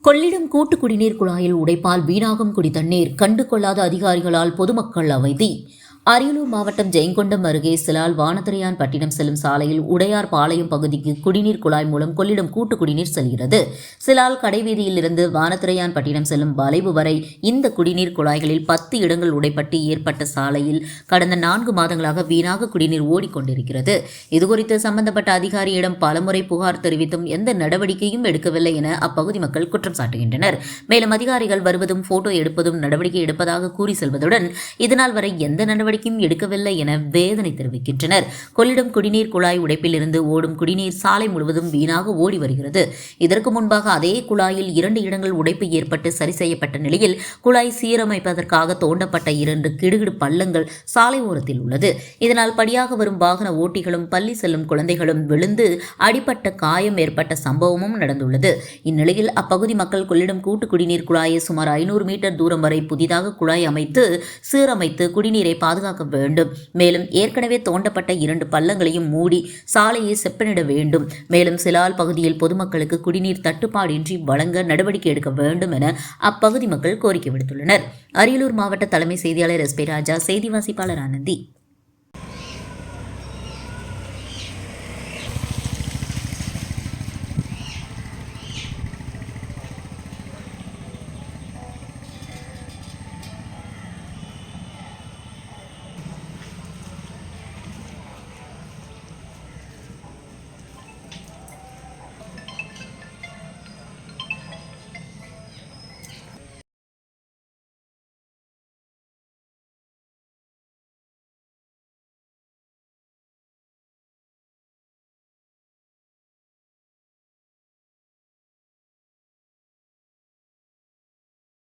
கொள்ளிடம் கூட்டு குடிநீர் குழாயில் உடைப்பால் வீணாகும் குடிதண்ணீர் கண்டு கொள்ளாத அதிகாரிகளால் பொதுமக்கள் அவதி. அரியலூர் மாவட்டம் ஜெயங்கொண்டம் அருகே சிலால் வானதிரையான் பட்டினம் செல்லும் சாலையில் உடையார் பாளையம் பகுதிக்கு குடிநீர் குழாய் மூலம் கொள்ளிடம் கூட்டு குடிநீர் செல்கிறது. சிலால் கடைவீதியில் இருந்து வானதிரையான் பட்டினம் செல்லும் வளைவு வரை இந்த குடிநீர் குழாய்களில் 10 இடங்கள் உடைப்பட்டு ஏற்பட்ட சாலையில் கடந்த 4 மாதங்களாக வீணாக குடிநீர் ஓடிக்கொண்டிருக்கிறது. இதுகுறித்து சம்பந்தப்பட்ட அதிகாரியிடம் பலமுறை புகார் தெரிவித்தும் எந்த நடவடிக்கையும் எடுக்கவில்லை என அப்பகுதி மக்கள் குற்றம் சாட்டுகின்றனர். மேலும் அதிகாரிகள் வருவதும் போட்டோ எடுப்பதும் நடவடிக்கை எடுப்பதாக கூறி செல்வதுடன் இதனால் வரை எந்த நடவடிக்கையும் எடுக்கவில்லை என வேதனை தெரிவிக்கின்றனர். கொள்ளிடம் குடிநீர் குழாய் உடைப்பில் இருந்து ஓடும் குடிநீர் சாலை முழுவதும் வீணாக ஓடி வருகிறது. இதற்கு முன்பாக அதே குழாயில் 2 இடங்கள் உடைப்பு ஏற்பட்டு சரி செய்யப்பட்ட நிலையில் குழாய் சீரமைப்பதற்காக தோண்டப்பட்ட 2 கிடுகிடு பள்ளங்கள் சாலை ஓரத்தில் உள்ளது. இதனால் படியாக வரும் வாகன ஓட்டிகளும் பள்ளி செல்லும் குழந்தைகளும் விழுந்து அடிபட்ட காயம் ஏற்பட்ட சம்பவமும் நடந்துள்ளது. இந்நிலையில் அப்பகுதி மக்கள் கொள்ளிடம் கூட்டு குடிநீர் குழாயை சுமார் 500 மீட்டர் தூரம் வரை புதிதாக குழாய் அமைத்து சீரமைத்து குடிநீரை பாதுகாக்க வேண்டும். மேலும் ஏற்கனவே தோண்டப்பட்ட 2 பள்ளங்களையும் மூடி சாலையை செப்பனிட வேண்டும். மேலும் சிலால் பகுதியில் பொதுமக்களுக்கு குடிநீர் தட்டுப்பாடின்றி வழங்க நடவடிக்கை எடுக்க வேண்டும் என அப்பகுதி மக்கள் கோரிக்கை விடுத்துள்ளனர். அரியலூர் மாவட்ட தலைமை செய்தியாளர் SP ராஜா, செய்தி வாசிப்பாளர் ஆனந்தி.